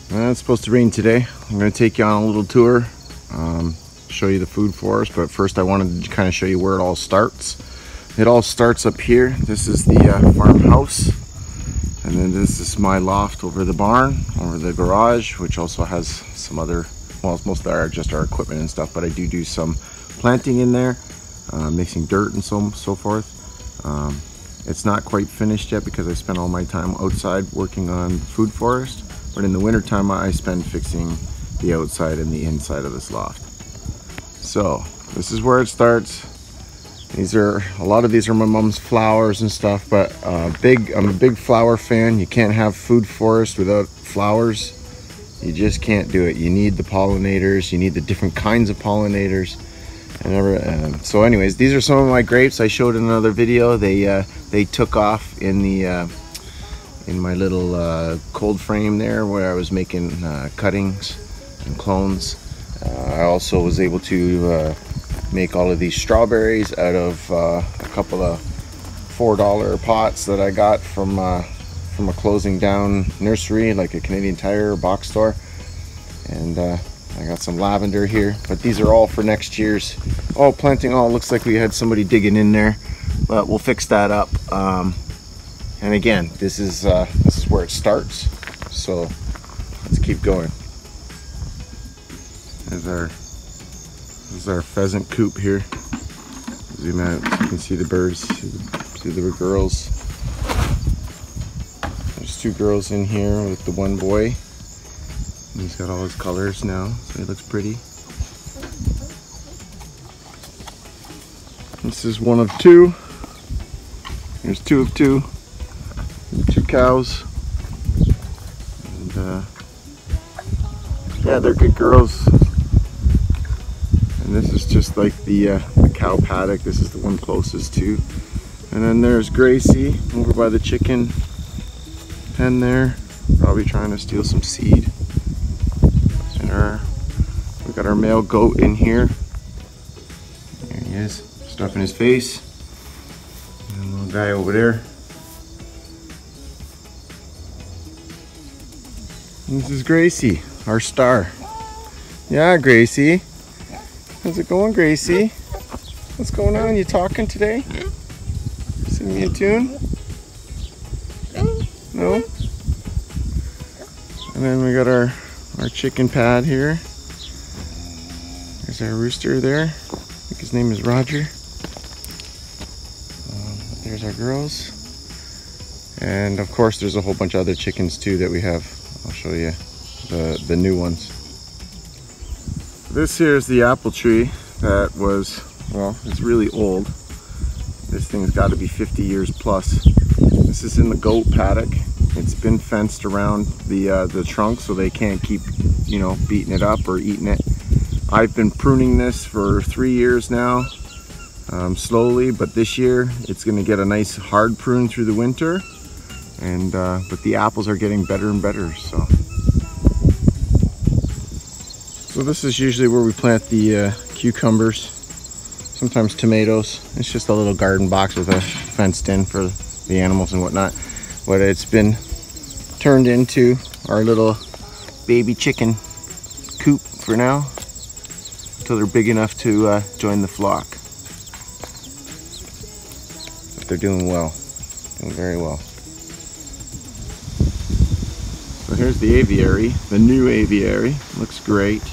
It's supposed to rain today. I'm going to take you on a little tour, show you the food forest, but first I wanted to kind of show you where it all starts. It all starts up here. This is the farmhouse, and then this is my loft over the barn, over the garage, which also has some other, well, most of that are just our equipment and stuff, but I do some planting in there, mixing dirt and so forth. It's not quite finished yet because I spent all my time outside working on the food forest. But in the winter time, I spend fixing the outside and the inside of this loft. So this is where it starts. A lot of these are my mom's flowers and stuff, but I'm a big flower fan. You can't have food forest without flowers. You just can't do it. You need the pollinators. You need the different kinds of pollinators. So anyways, these are some of my grapes I showed in another video. They took off in the in my little cold frame there where I was making cuttings and clones. I also was able to make all of these strawberries out of a couple of $4 pots that I got from a closing down nursery, like a Canadian Tire box store. And I got some lavender here, but these are all for next year's planting. Looks like we had somebody digging in there, but we'll fix that up. And again, this is where it starts. So let's keep going. There's our pheasant coop here. Zoom out, you can see the birds, see the girls. There's two girls in here with the one boy. And he's got all his colors now, so he looks pretty. This is one of two. There's two of two. Two cows. And yeah, they're good girls. And this is just like the cow paddock. This is the one closest to. And then there's Gracie over by the chicken pen there, probably trying to steal some seed. And we got our male goat in here. There he is, stuffing his face. And a little guy over there. This is Gracie, our star. Yeah, Gracie. How's it going, Gracie? What's going on? You talking today? Sing me a tune? No? And then we got our chicken pad here. There's our rooster there. I think his name is Roger. There's our girls. And of course there's a whole bunch of other chickens too that we have. I'll show you the new ones. This here is the apple tree that was, well, it's really old. This thing's got to be 50 years plus. This is in the goat paddock. It's been fenced around the trunk so they can't keep, beating it up or eating it. I've been pruning this for 3 years now, slowly, but this year it's going to get a nice hard prune through the winter. And but the apples are getting better and better. So this is usually where we plant the cucumbers, sometimes tomatoes. It's just a little garden box with a fenced in for the animals and whatnot. But it's been turned into our little baby chicken coop for now, until they're big enough to join the flock. But they're doing well, doing very well. So here's the aviary, the new aviary. Looks great.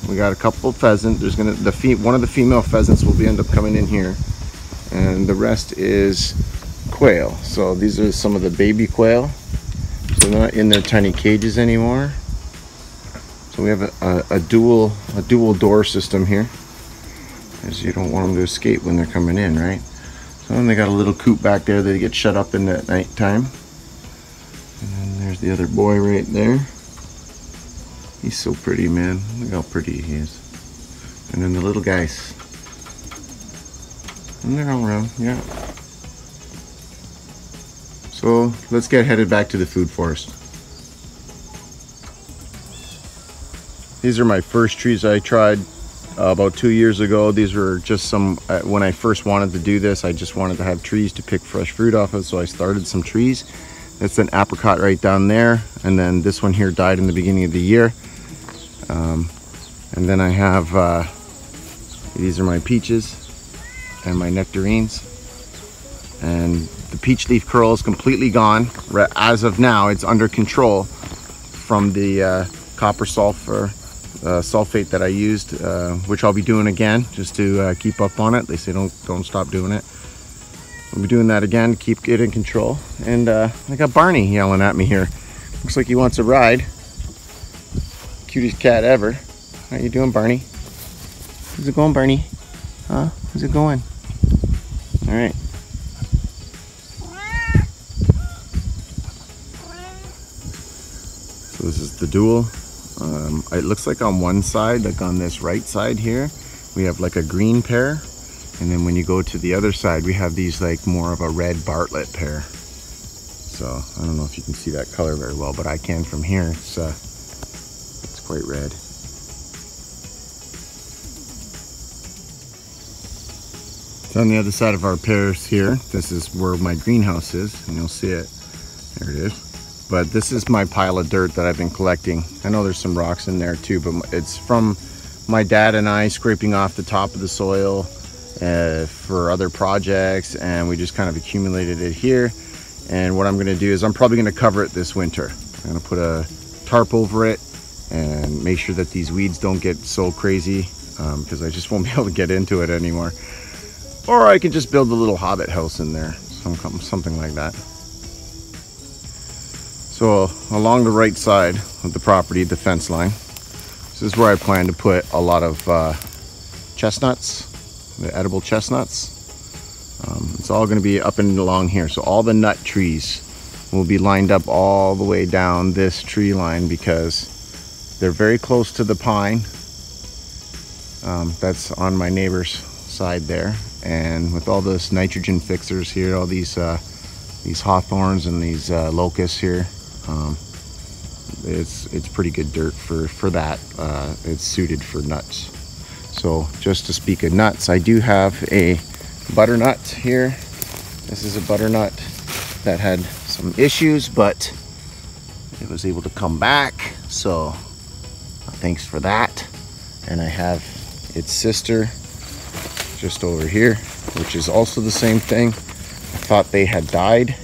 We got a couple of pheasants. There's one of the female pheasants will end up coming in here, and the rest is quail. So these are some of the baby quail. So they're not in their tiny cages anymore. So we have a dual door system here, as you don't want them to escape when they're coming in, right? So then they got a little coop back there that they get shut up in at night time. And then there's the other boy right there. He's so pretty, man. Look how pretty he is. And then the little guys. And they're all around, yeah. So let's get headed back to the food forest. These are my first trees I tried about 2 years ago. These were just some, when I first wanted to do this, I just wanted to have trees to pick fresh fruit off of, so I started some trees. That's an apricot right down there, and then this one here died in the beginning of the year. And then I have these are my peaches and my nectarines, and the peach leaf curl is completely gone. As of now, it's under control from the copper sulfate that I used, which I'll be doing again just to keep up on it. They say don't stop doing it. I'll be doing that again to keep it in control. And I got Barney yelling at me here. Looks like he wants a ride. Cutest cat ever. How you doing, Barney? How's it going, Barney? Huh? How's it going? All right. So this is the dual. It looks like on one side, like on this right side here, we have like a green pair. And then when you go to the other side, we have these like more of a red Bartlett pair. So I don't know if you can see that color very well, but I can from here. It's quite red. So on the other side of our pears here, this is where my greenhouse is, and you'll see it. There it is. But this is my pile of dirt that I've been collecting. I know there's some rocks in there too, but it's from my dad and I scraping off the top of the soil for other projects, and we just kind of accumulated it here. And what I'm going to do is I'm probably going to cover it this winter. I'm going to put a tarp over it and make sure that these weeds don't get so crazy, because I just won't be able to get into it anymore. Or I could just build a little hobbit house in there, something like that. So along the right side of the property, the fence line, this is where I plan to put a lot of chestnuts. The edible chestnuts. It's all going to be up and along here, so all the nut trees will be lined up all the way down this tree line because they're very close to the pine that's on my neighbor's side there. And with all this nitrogen fixers here, all these hawthorns and these locusts here, it's pretty good dirt for that. It's suited for nuts. So just to speak of nuts, I do have a butternut here. This is a butternut that had some issues, but it was able to come back. So thanks for that. And I have its sister just over here, which is also the same thing. I thought they had died,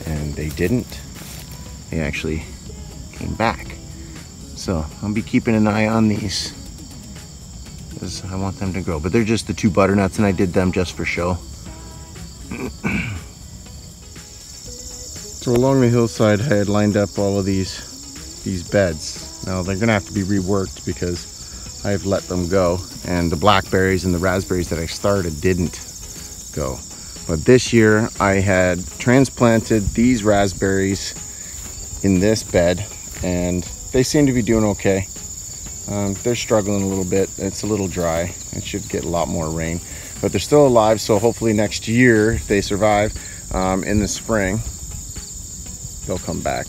and they didn't. They actually came back. So I'll be keeping an eye on these, because I want them to grow. But they're just the two butternuts, and I did them just for show. So along the hillside, I had lined up all of these beds. Now they're gonna have to be reworked because I've let them go, and the blackberries and the raspberries that I started didn't go. But this year I had transplanted these raspberries in this bed, and they seem to be doing okay. They're struggling a little bit. It's a little dry. It should get a lot more rain, but they're still alive. So hopefully next year, if they survive, in the spring, they'll come back.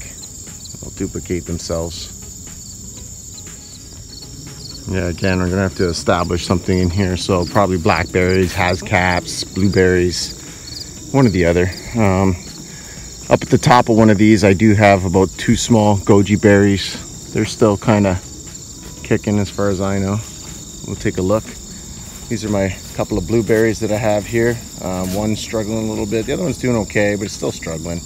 They'll duplicate themselves. Yeah, again, we're gonna have to establish something in here. So probably blackberries, hascaps, blueberries, one or the other. Up at the top of one of these, I do have about 2 small goji berries. They're still kind of kicking as far as I know. We'll take a look. These are my couple of blueberries that I have here. One's struggling a little bit. The other one's doing okay, but it's still struggling.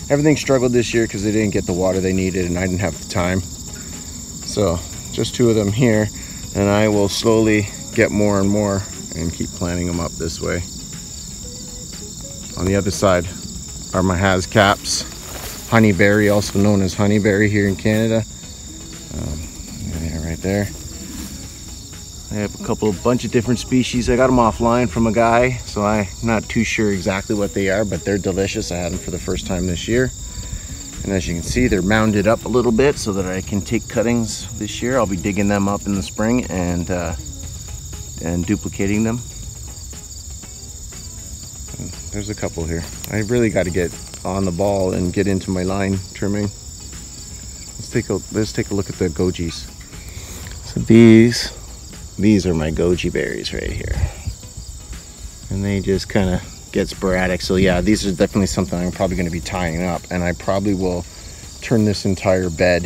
Everything struggled this year because they didn't get the water they needed, and I didn't have the time. So just 2 of them here, and I will slowly get more and more and keep planting them up this way. On the other side are my hascaps, honeyberry, also known as honeyberry here in Canada. Yeah, right there. I have a bunch of different species. I got them offline from a guy, so I'm not too sure exactly what they are, but they're delicious. I had them for the first time this year. And as you can see, they're mounded up a little bit so that I can take cuttings this year. I'll be digging them up in the spring and duplicating them. And there's a couple here. I really got to get on the ball and get into my line trimming. Let's take a look at the gojis. So these are my goji berries right here, and they just kind of get sporadic. So yeah, these are definitely something I'm probably going to be tying up, and I probably will turn this entire bed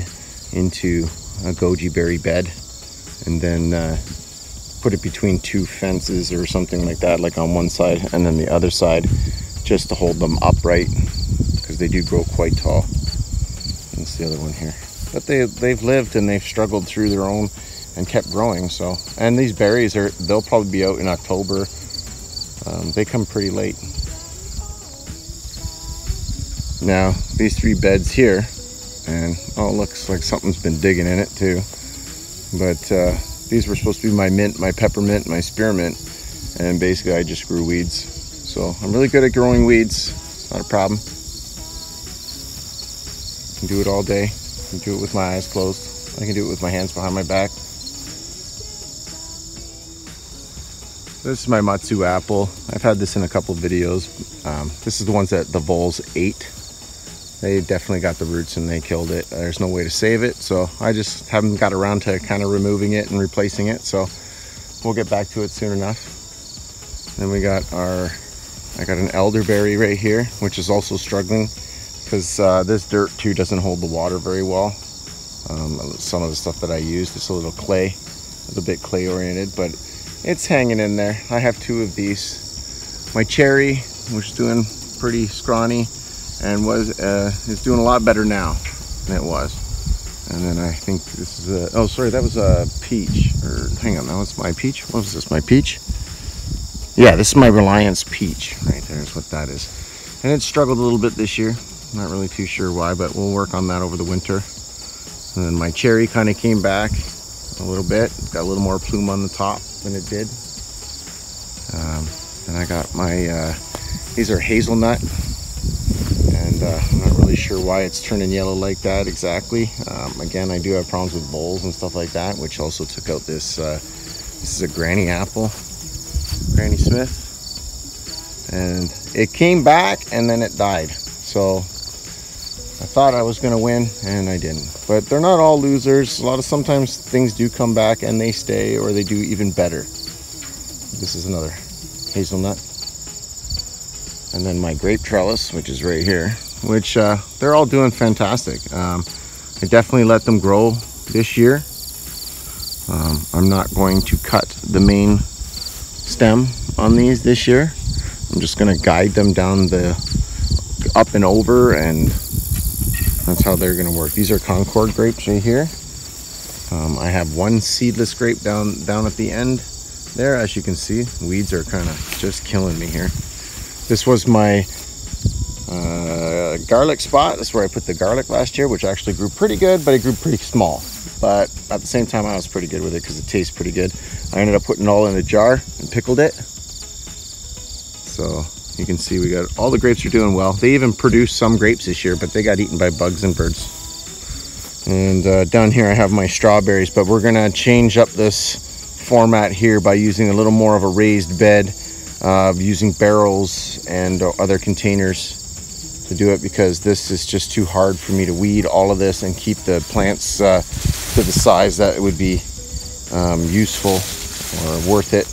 into a goji berry bed, and then put it between two fences or something like that, like on one side and then the other side, just to hold them upright, because they do grow quite tall. And it's the other one here. But they've lived and they've struggled through their own and kept growing. So, and these berries they'll probably be out in October. They come pretty late. Now these 3 beds here, and oh, it looks like something's been digging in it too. But these were supposed to be my mint, my peppermint, my spearmint, and basically I just grew weeds. So I'm really good at growing weeds. Not a problem. I can do it all day. I can do it with my eyes closed. I can do it with my hands behind my back. This is my Matsu apple. I've had this in a couple videos. This is the ones that the voles ate. They definitely got the roots and they killed it. There's no way to save it, so I just haven't got around to kind of removing it and replacing it. So we'll get back to it soon enough. Then we got I got an elderberry right here, which is also struggling because this dirt too doesn't hold the water very well. Some of the stuff that I used, it's a little clay, a little bit clay oriented, but it's hanging in there. I have 2 of these. My cherry, which is doing pretty scrawny, and is doing a lot better now than it was. And then I think this is oh sorry, that was a peach, or hang on, that was my peach. What was this, my peach? Yeah, this is my Reliance peach right there is what that is. And it struggled a little bit this year. Not really too sure why, but we'll work on that over the winter. And then my cherry kind of came back a little bit. It's got a little more plume on the top than it did. And I got my these are hazelnut, and I'm not really sure why it's turning yellow like that exactly. Again, I do have problems with voles and stuff like that, which also took out this this is a Granny apple, Granny Smith, and it came back and then it died. So I thought I was going to win and I didn't. But they're not all losers. Sometimes things do come back and they stay, or they do even better. This is another hazelnut. And then my grape trellis, which is right here, which they're all doing fantastic. I definitely let them grow this year. I'm not going to cut the main stem on these this year. I'm just going to guide them down the up and over, and that's how they're going to work. These are Concord grapes right here. I have 1 seedless grape down at the end there. As you can see, weeds are kind of just killing me here. This was my garlic spot. That's where I put the garlic last year, which actually grew pretty good, but it grew pretty small. But at the same time, I was pretty good with it because it tastes pretty good. I ended up putting it all in a jar and pickled it. So you can see we got all the grapes are doing well. They even produced some grapes this year, but they got eaten by bugs and birds. And down here I have my strawberries, but we're gonna change up this format here by using a little more of a raised bed, using barrels and other containers to do it, because this is just too hard for me to weed all of this and keep the plants to the size that it would be useful or worth it.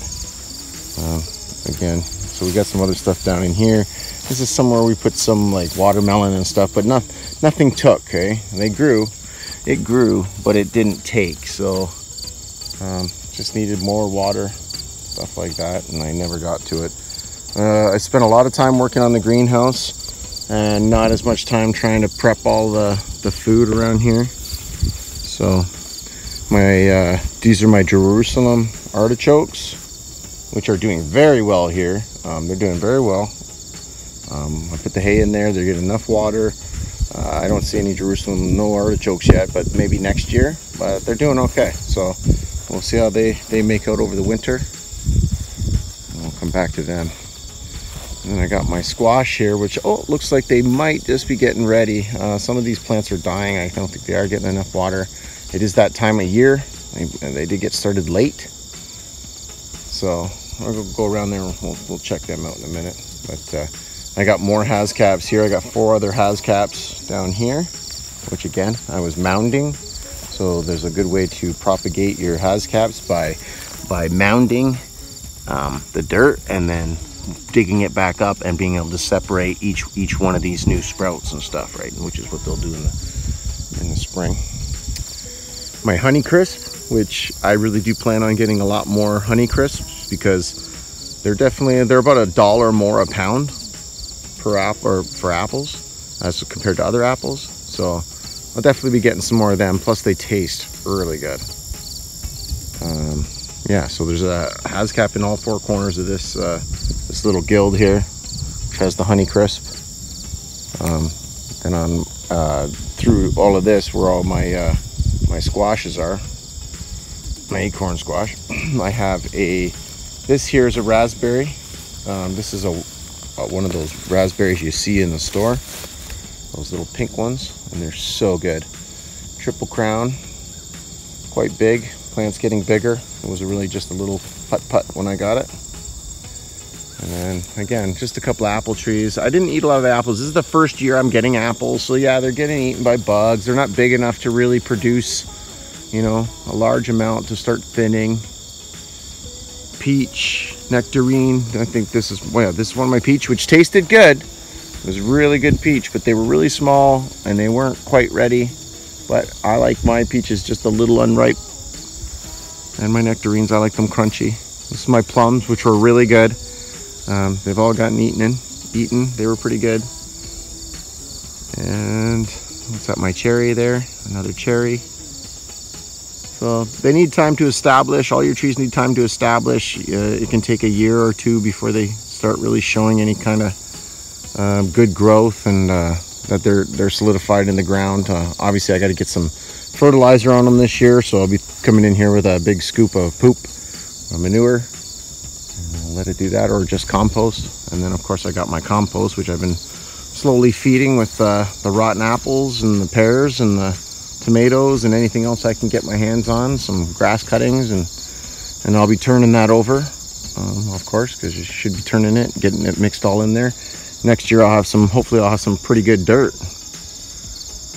Again, so we got some other stuff down in here. This is somewhere we put some like watermelon and stuff, but nothing took. Okay, it grew, but it didn't take. So just needed more water, stuff like that, and I never got to it. I spent a lot of time working on the greenhouse and not as much time trying to prep all the food around here. So these are my Jerusalem artichokes, which are doing very well here. They're doing very well. I put the hay in there. They're getting enough water. I don't see any Jerusalem, no artichokes yet, but maybe next year. But they're doing okay. So we'll see how they make out over the winter. And we'll come back to them. And then I got my squash here, which looks like they might just be getting ready. Some of these plants are dying. I don't think they are getting enough water. It is that time of year. They did get started late. So I'll go around there and we'll check them out in a minute. But I got more hascaps here. I got 4 other hascaps down here, which again, I was mounding. So there's a good way to propagate your hascaps by mounding the dirt and then digging it back up and being able to separate each one of these new sprouts and stuff, right? Which is what they'll do in the spring. My Honey Crisp, which I really do plan on getting a lot more Honey Crisps, because they're about $1 more a pound per apple, or for apples, as compared to other apples. So I'll definitely be getting some more of them. Plus they taste really good. Yeah, so there's a has cap in all four corners of this this little guild here, which has the Honey Crisp. And on through all of this, where all my my squashes are, my acorn squash, I have this here is a raspberry. This is one of those raspberries you see in the store, those little pink ones, and they're so good. Triple Crown, quite big. Plant's getting bigger. It was really just a little putt when I got it. And then again, just a couple of apple trees. I didn't eat a lot of apples. This is the first year I'm getting apples, so yeah, they're getting eaten by bugs. They're not big enough to really produce, you know, a large amount to start thinning. Peach, nectarine. I think this is one of my peach, which tasted good. It was really good peach, but they were really small and they weren't quite ready. But I like my peaches just a little unripe. And my nectarines, I like them crunchy. This is my plums, which were really good. They've all gotten eaten. They were pretty good. And what's that? My cherry there, another cherry. So they need time to establish. All your trees need time to establish. It can take a year or two before they start really showing any kind of good growth, and that they're solidified in the ground. Obviously, I got to get some fertilizer on them this year, so I'll be coming in here with a big scoop of poop or manure, and I'll let it do that, or just compost. And then of course I got my compost, which I've been slowly feeding with the rotten apples and the pears and the tomatoes and anything else I can get my hands on, some grass cuttings, and I'll be turning that over, of course, because you should be turning it, getting it mixed all in there. Next year hopefully I'll have some pretty good dirt.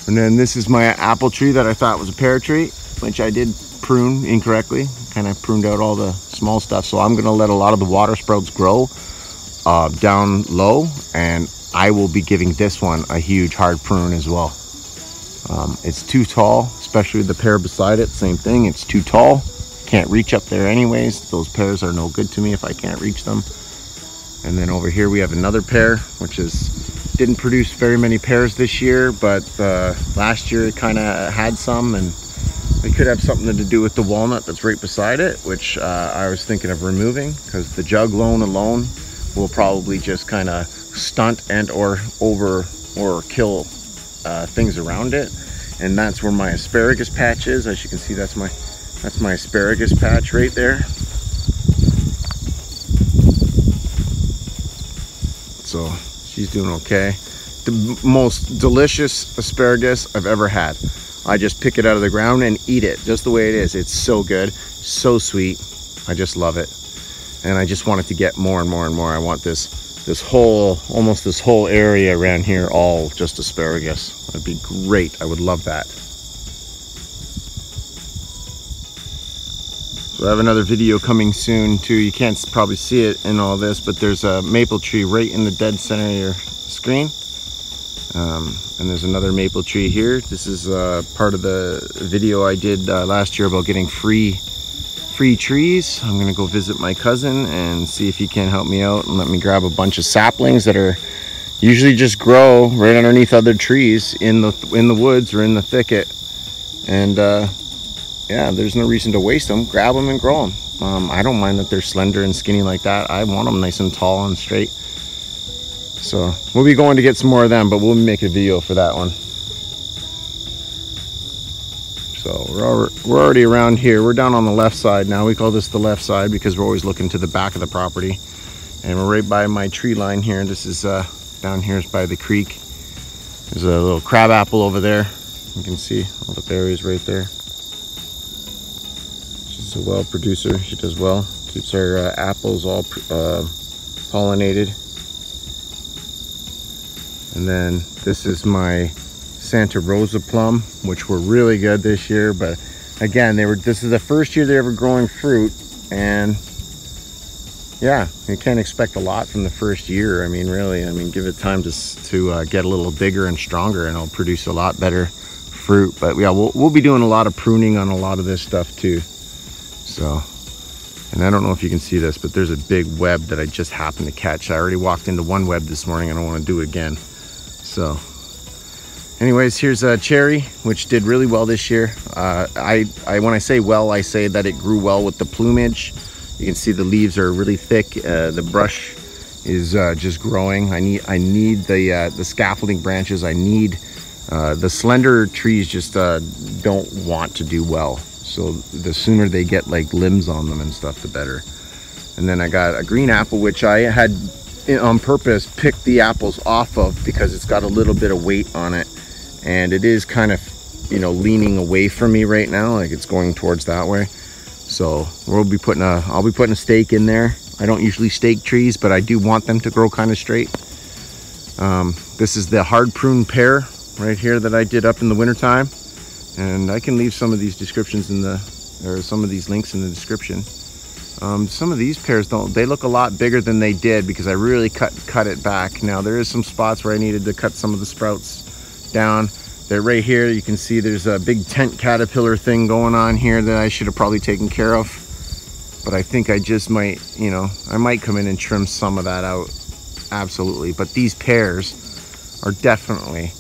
And then this is my apple tree that I thought was a pear tree, which I did prune incorrectly. Kind of pruned out all the small stuff. So I'm going to let a lot of the water sprouts grow down low. And I will be giving this one a huge hard prune as well. It's too tall, especially the pear beside it. Same thing, it's too tall. Can't reach up there anyways. Those pears are no good to me if I can't reach them. And then over here we have another pear, which didn't produce very many pears this year, but last year it kind of had some, and it could have something to do with the walnut that's right beside it, which I was thinking of removing, because the jug loan alone will probably just kind of stunt and or kill things around it. And that's where my asparagus patch is. As you can see, that's my asparagus patch right there. So she's doing okay. The most delicious asparagus I've ever had. I just pick it out of the ground and eat it just the way it is. It's so good, so sweet. I just love it. And I just want it to get more and more and more. I want almost this whole area around here all just asparagus. That'd be great. I would love that. So I have another video coming soon too. You can't probably see it in all this, but there's a maple tree right in the dead center of your screen. And there's another maple tree here. This is part of the video I did last year about getting free trees. I'm gonna go visit my cousin and see if he can help me out and let me grab a bunch of saplings that are usually just grow right underneath other trees in the woods or in the thicket. And yeah, there's no reason to waste them. Grab them and grow them. I don't mind that they're slender and skinny like that. I want them nice and tall and straight. So we'll be going to get some more of them, but we'll make a video for that one. So we're already around here. We're down on the left side now. We call this the left side because we're always looking to the back of the property. And we're right by my tree line here. This is down here is by the creek. There's a little crabapple over there. You can see all the berries right there. She's a well producer. She does well. Keeps her apples all pollinated. And then this is my Santa Rosa plum, which were really good this year. But again, this is the first year they're ever growing fruit. And yeah, you can't expect a lot from the first year. I mean, really, I mean, give it time to get a little bigger and stronger, and it'll produce a lot better fruit. But yeah, we'll be doing a lot of pruning on a lot of this stuff too. So, and I don't know if you can see this, but there's a big web that I just happened to catch. I already walked into one web this morning. I don't want to do it again. So anyways, here's a cherry, which did really well this year. When I say well, I say that it grew well with the plumage. You can see the leaves are really thick. The brush is just growing. I need the scaffolding branches. I need the slender trees just don't want to do well. So the sooner they get like limbs on them and stuff, the better. And then I got a green apple, which I had on purpose picked the apples off of because it's got a little bit of weight on it. And it is kind of, you know, leaning away from me right now, like it's going towards that way. So I'll be putting a stake in there. I don't usually stake trees, but I do want them to grow kind of straight. This is the hard prune pear right here that I did up in the wintertime. And I can leave some of these descriptions some of these links in the description. Some of these pears they look a lot bigger than they did because I really cut it back. Now there is some spots where I needed to cut some of the sprouts down. They're right here. You can see there's a big tent caterpillar thing going on here that I should have probably taken care of. But I think I just might, you know, I might come in and trim some of that out. Absolutely. But these pears are definitely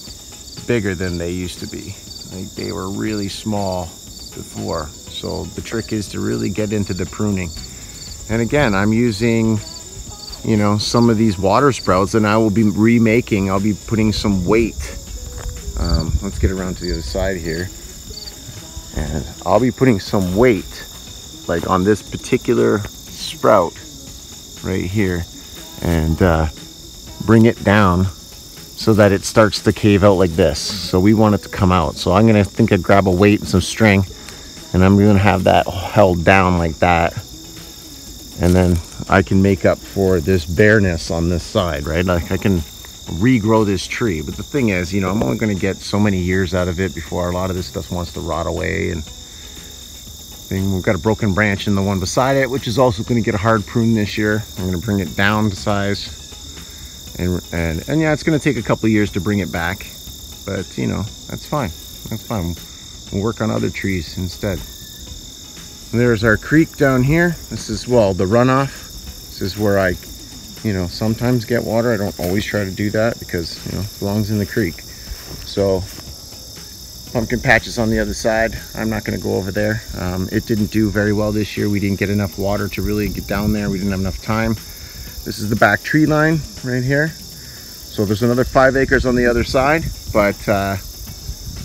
bigger than they used to be. Like they were really small before. So the trick is to really get into the pruning. And again, I'm using, you know, some of these water sprouts, and I will be remaking. I'll be putting some weight. Let's get around to the other side here. And I'll be putting some weight like on this particular sprout right here and bring it down so that it starts to cave out like this. So we want it to come out. So I'm gonna think I'd grab a weight and some string, and I'm gonna have that held down like that. And then I can make up for this bareness on this side, right? Like I can regrow this tree. But the thing is, you know, I'm only gonna get so many years out of it before a lot of this stuff wants to rot away. And then we've got a broken branch in the one beside it, which is also gonna get a hard prune this year. I'm gonna bring it down to size. And yeah, it's going to take a couple of years to bring it back, but you know, that's fine. That's fine. We'll work on other trees instead. And there's our creek down here. This is, well, the runoff. This is where I, you know, sometimes get water. I don't always try to do that because, you know, it belongs in the creek. So pumpkin patches on the other side. I'm not going to go over there. It didn't do very well this year. We didn't get enough water to really get down there. We didn't have enough time. This is the back tree line right here. So there's another 5 acres on the other side, but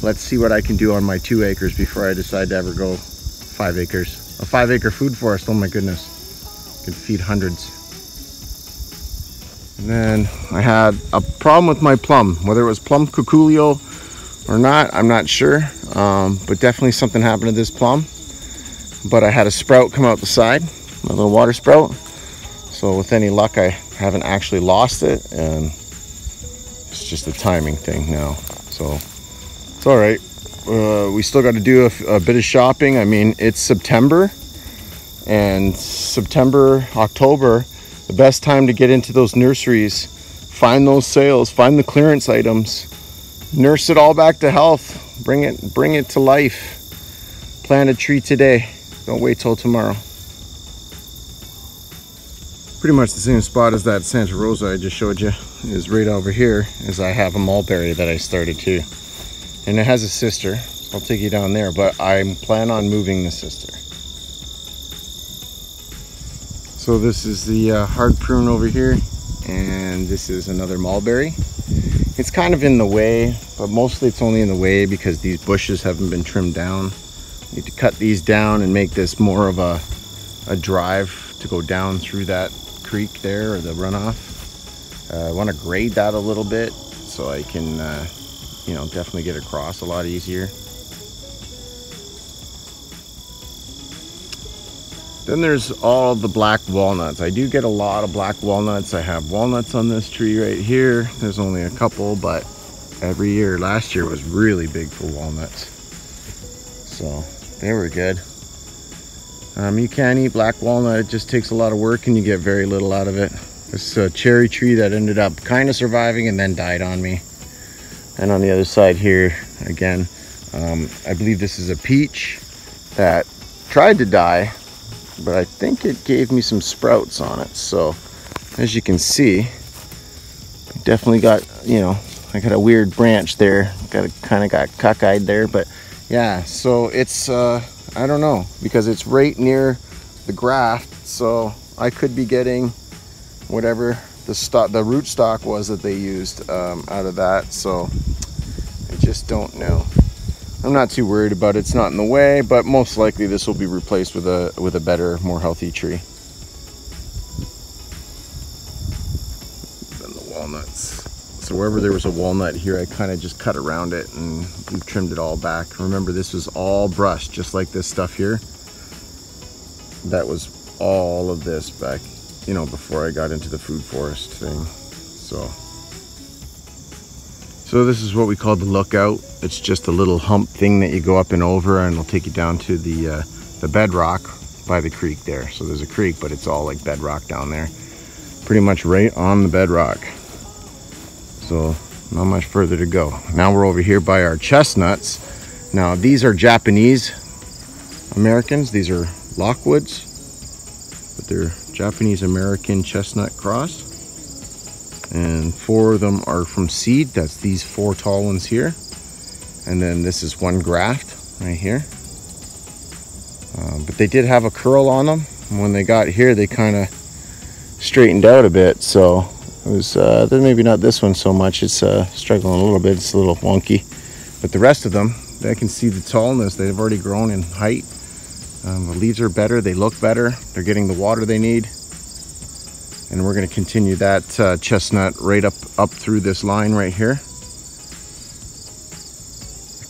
let's see what I can do on my 2 acres before I decide to ever go 5 acres. A 5 acre food forest, oh my goodness. Could feed hundreds. And then I had a problem with my plum, whether it was plum cuculio or not, I'm not sure, but definitely something happened to this plum. But I had a sprout come out the side, a little water sprout. So with any luck, I haven't actually lost it, and it's just a timing thing now. So it's all right. We still got to do a bit of shopping. I mean, it's September, and September, October, the best time to get into those nurseries, find those sales, find the clearance items, nurse it all back to health, bring it to life. Plant a tree today. Don't wait till tomorrow. Pretty much the same spot as that Santa Rosa I just showed you is right over here, as I have a mulberry that I started too. And it has a sister, so I'll take you down there, but I plan on moving the sister. So this is the hard prune over here, and this is another mulberry. It's kind of in the way, but mostly it's only in the way because these bushes haven't been trimmed down. Need to cut these down and make this more of a drive to go down through that creek there, or the runoff. I want to grade that a little bit so I can you know, definitely get across a lot easier. Then there's all the black walnuts. I do get a lot of black walnuts. I have walnuts on this tree right here. There's only a couple, but every year, last year was really big for walnuts, so they were good. You can eat black walnut. It just takes a lot of work and you get very little out of it. This is a cherry tree that ended up kind of surviving and then died on me. And on the other side here, again, I believe this is a peach that tried to die, but I think it gave me some sprouts on it. So as you can see, definitely got, you know, I got a weird branch there, kind of got cockeyed there, but yeah, so it's I don't know, because it's right near the graft, so I could be getting whatever the root stock was that they used out of that. So I just don't know. I'm not too worried about it. It's not in the way, but most likely this will be replaced with a better, more healthy tree. Then the walnuts. So wherever there was a walnut here, I kind of just cut around it and we've trimmed it all back. Remember, this was all brush, just like this stuff here. That was all of this back, you know, before I got into the food forest thing. So this is what we call the lookout. It's just a little hump thing that you go up and over, and it'll take you down to the bedrock by the creek there. So there's a creek, but it's all like bedrock down there. Pretty much right on the bedrock. So not much further to go. Now we're over here by our chestnuts. Now these are Japanese Americans. These are Lockwoods, but they're Japanese American chestnut cross. And 4 of them are from seed. That's these 4 tall ones here. And then this is one graft right here. But they did have a curl on them. And when they got here, they kind of straightened out a bit. So it was maybe not this one so much. It's struggling a little bit. It's a little wonky. But the rest of them, I can see the tallness. They've already grown in height. The leaves are better. They look better. They're getting the water they need. And we're going to continue that chestnut right up through this line right here.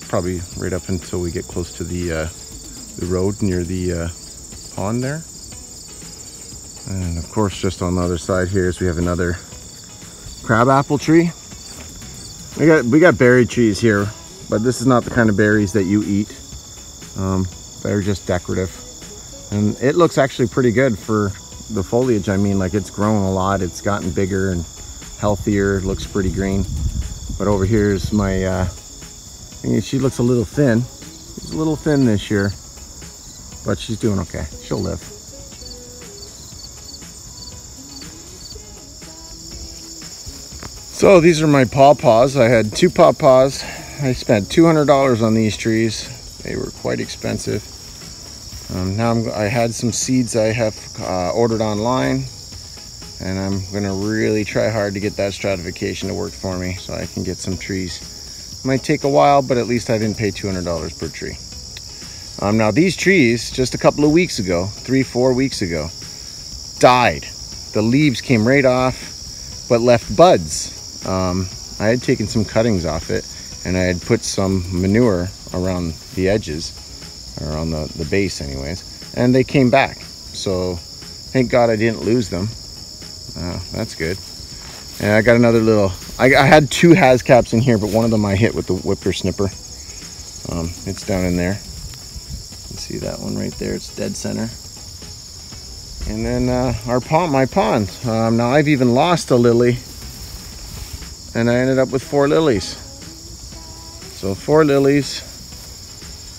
Probably right up until we get close to the road near the pond there. And of course, just on the other side here is we have another crabapple tree. We got berry trees here, but this is not the kind of berries that you eat. They're just decorative. And it looks actually pretty good for the foliage. I mean, like, it's grown a lot. It's gotten bigger and healthier. It looks pretty green. But over here is my, she looks a little thin. She's a little thin this year, but she's doing okay. She'll live. So these are my pawpaws. I had 2 pawpaws. I spent $200 on these trees. They were quite expensive. Now I had some seeds I have ordered online, and I'm gonna really try hard to get that stratification to work for me so I can get some trees. Might take a while, but at least I didn't pay $200 per tree. Now these trees, just a couple of weeks ago, 3-4 weeks ago, died. The leaves came right off, but left buds. I had taken some cuttings off it, and I had put some manure around the edges, or on the base anyways, and they came back. So thank God I didn't lose them. That's good. And I got another little, I had 2 hascaps in here, but one of them I hit with the whipper snipper. It's down in there. You see that one right there? It's dead center. And then my pond. Now I've even lost a lily, and I ended up with 4 lilies. So 4 lilies,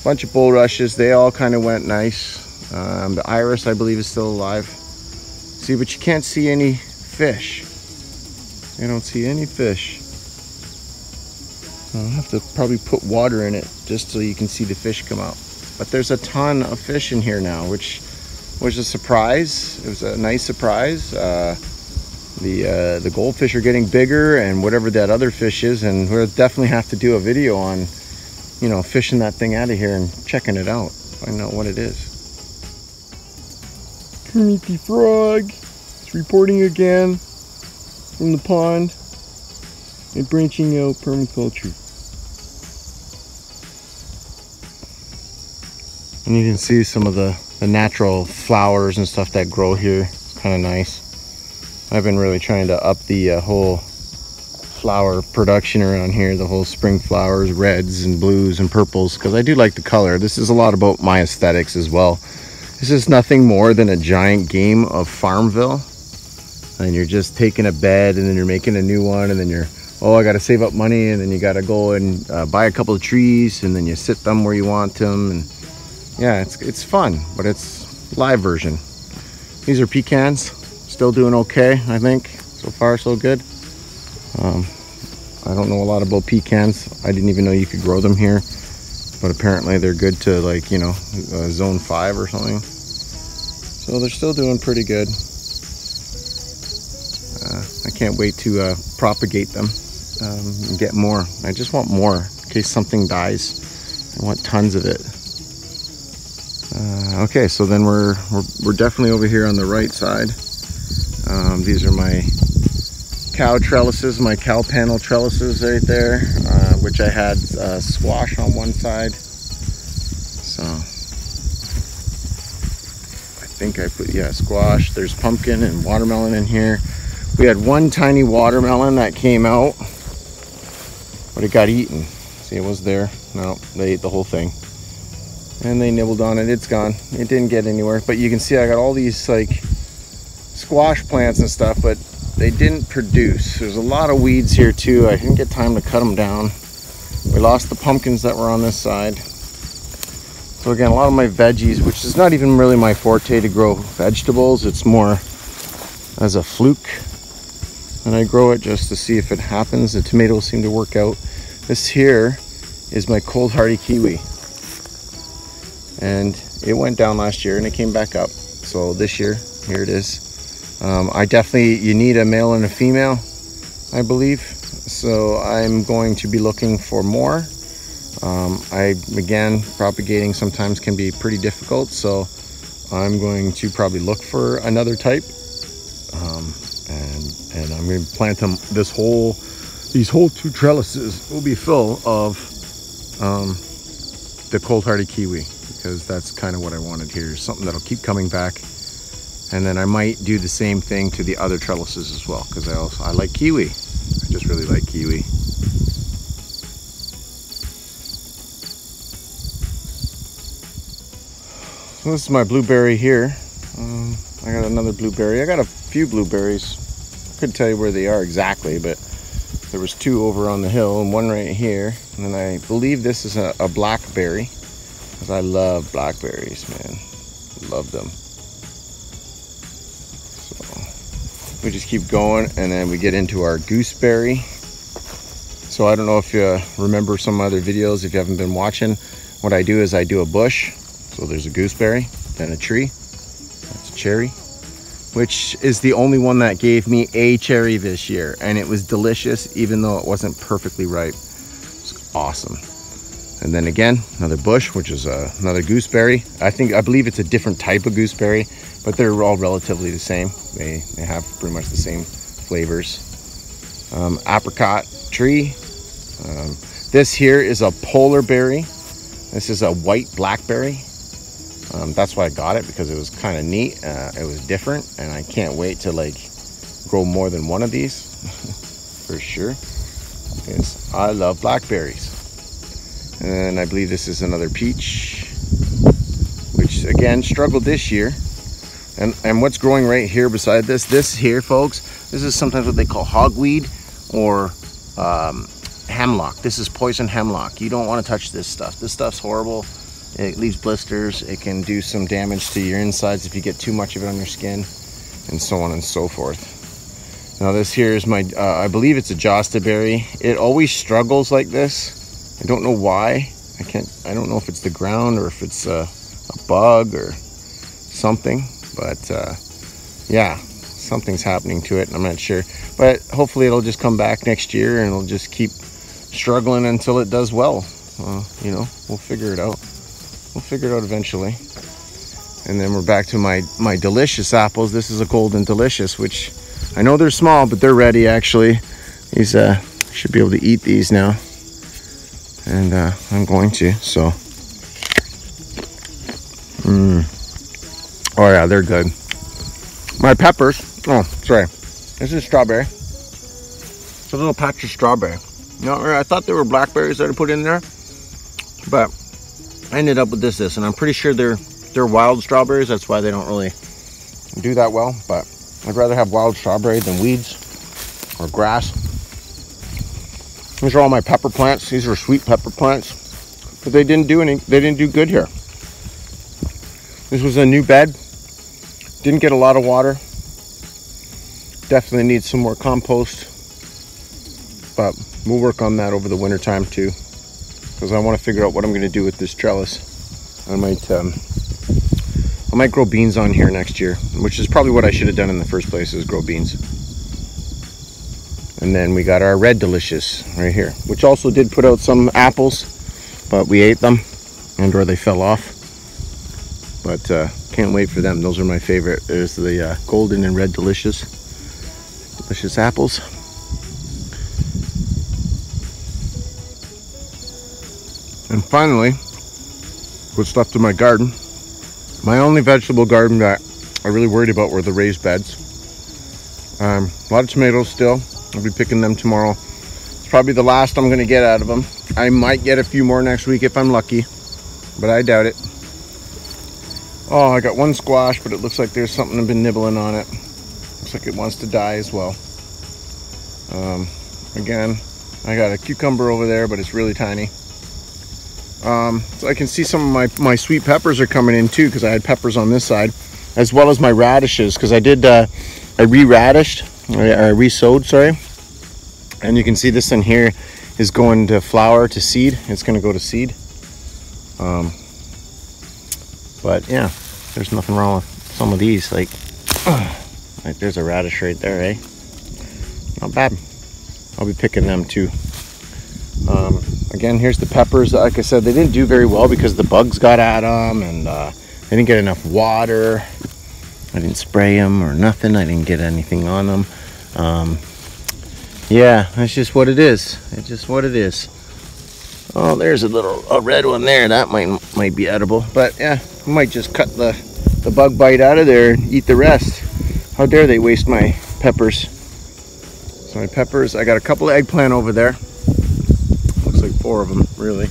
bunch of bulrushes. They all kind of went nice. The iris, I believe, is still alive. See, but you can't see any fish. You don't see any fish. I'll have to probably put water in it just so you can see the fish come out. But there's a ton of fish in here now, which was a surprise. It was a nice surprise. The goldfish are getting bigger, and whatever that other fish is, and we'll definitely have to do a video on, you know, fishing that thing out of here and checking it out, find out what it is. Kermit the Frog is reporting again from the pond and branching out permaculture. And you can see some of the natural flowers and stuff that grow here. It's kind of nice. I've been really trying to up the whole flower production around here, the whole spring flowers, reds and blues and purples, because I do like the color. This is a lot about my aesthetics as well. This is nothing more than a giant game of Farmville. And you're just taking a bed and then you're making a new one, and then you're, oh, I gotta save up money, and then you gotta go and buy a couple of trees, and then you sit them where you want them, and yeah, it's fun, but it's live version. These are pecans, still doing okay, I think. So far, so good. I don't know a lot about pecans. I didn't even know you could grow them here, but apparently they're good to, like, you know, zone 5 or something. So they're still doing pretty good. I can't wait to propagate them and get more. I just want more in case something dies. I want tons of it. Okay, so then we're definitely over here on the right side. These are my cow trellises, my cow panel trellises right there, which I had squash on one side. So I think I put, yeah, squash. There's pumpkin and watermelon in here. We had one tiny watermelon that came out, but it got eaten. See, it was there. No, they ate the whole thing. And they nibbled on it. It's gone. It didn't get anywhere. But you can see I got all these like squash plants and stuff, but they didn't produce. There's a lot of weeds here too. I didn't get time to cut them down. We lost the pumpkins that were on this side. So again, a lot of my veggies, which is not even really my forte to grow vegetables. It's more as a fluke. And I grow it just to see if it happens. The tomatoes seem to work out. This here is my cold hardy kiwi. And it went down last year and it came back up. So this year, here it is. You need a male and a female, I believe. So I'm going to be looking for more. Again, propagating sometimes can be pretty difficult. So I'm going to probably look for another type. And I'm going to plant them. These whole 2 trellises will be full of the cold hardy kiwi, because that's kind of what I wanted here. Something that'll keep coming back. And then I might do the same thing to the other trellises as well, because I like kiwi. I just really like kiwi. So this is my blueberry here. I got another blueberry. I got a few blueberries. I couldn't tell you where they are exactly, but there was 2 over on the hill and 1 right here. And then I believe this is a blackberry, because I love blackberries, man. Love them. So we just keep going, and then we get into our gooseberry. So I don't know if you remember some other videos. If you haven't been watching, what I do is I do a bush. So there's a gooseberry, then a tree. That's a cherry, which is the only one that gave me a cherry this year, and it was delicious even though it wasn't perfectly ripe. It's awesome. And then again, another bush, which is another gooseberry. I believe it's a different type of gooseberry, but they're all relatively the same. They have pretty much the same flavors. Apricot tree. This here is a polar berry. This is a white blackberry. That's why I got it, because it was kind of neat. It was different, and I can't wait to like grow more than one of these for sure, because I love blackberries. And I believe this is another peach, which again struggled this year. And what's growing right here beside this here, folks, this is sometimes what they call hogweed or hemlock. This is poison hemlock. You don't want to touch this stuff. This stuff's horrible. It leaves blisters. It can do some damage to your insides if you get too much of it on your skin, and so on and so forth. Now this here is my, I believe it's a Josta berry. It always struggles like this. I don't know why. I don't know if it's the ground or if it's a bug or something, but yeah, something's happening to it, and I'm not sure. But hopefully it'll just come back next year and it'll just keep struggling until it does well. You know, we'll figure it out. We'll figure it out eventually. And then we're back to my delicious apples. This is a golden delicious, which I know they're small, but they're ready actually. These should be able to eat these now, and I'm going to. So, oh yeah, they're good. My peppers. Oh, sorry. This is strawberry. It's a little patch of strawberry. No, I thought they were blackberries that I put in there, but I ended up with this, and I'm pretty sure they're They're wild strawberries, that's why they don't really do that well, but I'd rather have wild strawberry than weeds or grass. These are all my pepper plants. These are sweet pepper plants, but they didn't do good here. This was a new bed. Didn't get a lot of water. Definitely needs some more compost, but we'll work on that over the winter time too, because I want to figure out what I'm going to do with this trellis. I might grow beans on here next year, which is probably what I should have done in the first place, is grow beans. And then we got our red delicious right here, which also did put out some apples, but we ate them or they fell off. But can't wait for them. Those are my favorite. There's the golden and red delicious apples. And finally, what's left of my garden. My only vegetable garden that I really worried about were the raised beds. A lot of tomatoes still. I'll be picking them tomorrow. It's probably the last I'm going to get out of them. I might get a few more next week if I'm lucky, but I doubt it. Oh, I got one squash, but it looks like there's something been nibbling on it. Looks like it wants to die as well. Again, I got a cucumber over there, but it's really tiny. So I can see some of my sweet peppers are coming in too, because I had peppers on this side, as well as my radishes, because I re-sowed, sorry. And you can see this in here is going to flower to seed. It's going to go to seed. But yeah, there's nothing wrong with some of these. Like there's a radish right there, eh? Not bad. I'll be picking them too. Again, here's the peppers. Like I said, they didn't do very well because the bugs got at them, and they didn't get enough water. I didn't spray them or nothing. I didn't get anything on them. Yeah, that's just what it is. It's just what it is. Oh, there's a red one there. That might be edible. But yeah, I might just cut the bug bite out of there and eat the rest. How dare they waste my peppers. So my peppers, I got a couple of eggplant over there. Looks like 4 of them, really.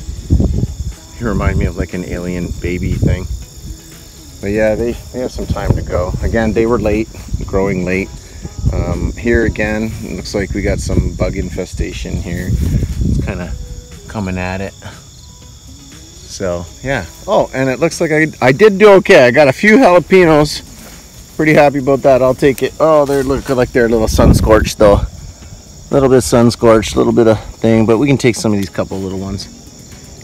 They remind me of like an alien baby thing. But yeah, they have some time to go. Again, they were late, growing late. Here again, it looks like we got some bug infestation here. It's kind of coming at it. So yeah. Oh, and it looks like I did do okay. I got a few jalapenos. Pretty happy about that. I'll take it. Oh, they look like they're a little sun scorched though. A little bit sun scorched, a little bit of thing, but we can take some of these couple little ones.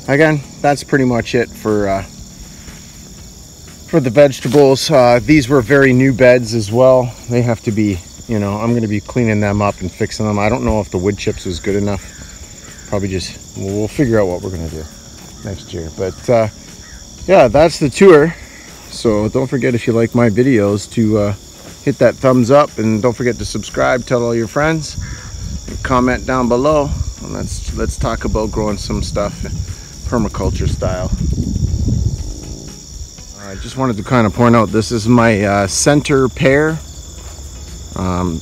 Again, that's pretty much it for the vegetables. These were very new beds as well. They have to be, I'm going to be cleaning them up and fixing them. I don't know if the wood chips is good enough. Probably just, we'll figure out what we're going to do next year. But yeah, that's the tour. So don't forget, if you like my videos, to hit that thumbs up, and don't forget to subscribe, tell all your friends, and comment down below, and let's talk about growing some stuff permaculture style. I just wanted to kind of point out, this is my center pear.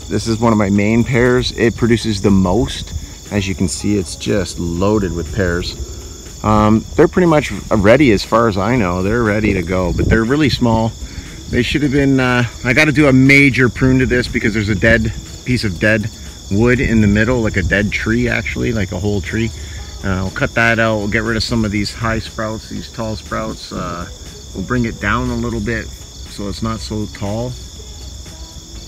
This is one of my main pears. It produces the most. As you can see, it's just loaded with pears. They're pretty much ready as far as I know. They're ready to go, but they're really small. They should have been, I got to do a major prune to this because there's a piece of dead wood in the middle, like a dead tree actually, like a whole tree. We'll cut that out. We'll get rid of some of these high sprouts, these tall sprouts. We'll bring it down a little bit so it's not so tall.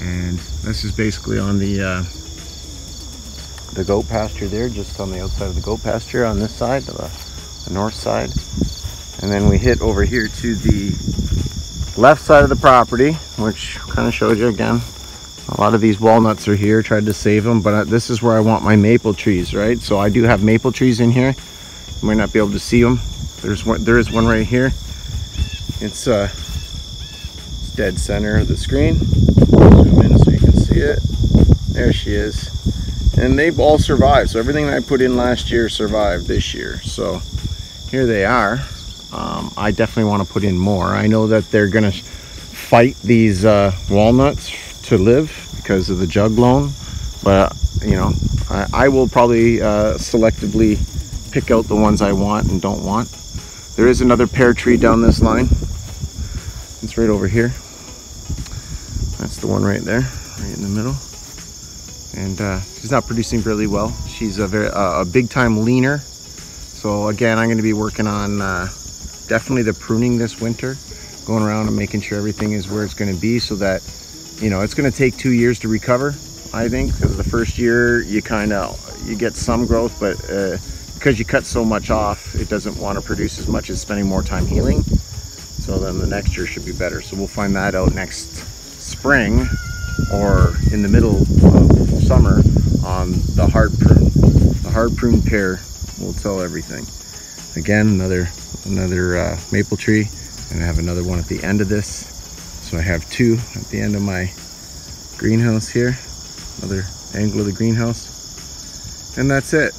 And this is basically on the goat pasture there, just on the outside of the goat pasture on this side, the north side. And then we hit over here to the left side of the property, which kind of showed you again. A lot of these walnuts are here, tried to save them, but this is where I want my maple trees, right? So I do have maple trees in here. You might not be able to see them. There is one right here. It's dead center of the screen. Zoom in so you can see it. There she is. And they've all survived. So everything I put in last year survived this year. So here they are. I definitely want to put in more. I know that they're going to fight these walnuts to live because of the jug loan. But, I will probably selectively pick out the ones I want and don't want. There is another pear tree down this line. It's right over here. That's the one right there, right in the middle. And she's not producing really well. She's a big time leaner. So again, I'm going to be working on definitely the pruning this winter, going around and making sure everything is where it's going to be, so that, you know, it's going to take 2 years to recover, I think, because the first year you get some growth, but because you cut so much off, it doesn't want to produce as much as spending more time healing. So then the next year should be better. So we'll find that out next spring or in the middle of summer on the hard prune. The hard prune pear will tell everything. Again, another maple tree, and I have another one at the end of this. So I have two at the end of my greenhouse here, another angle of the greenhouse, and that's it.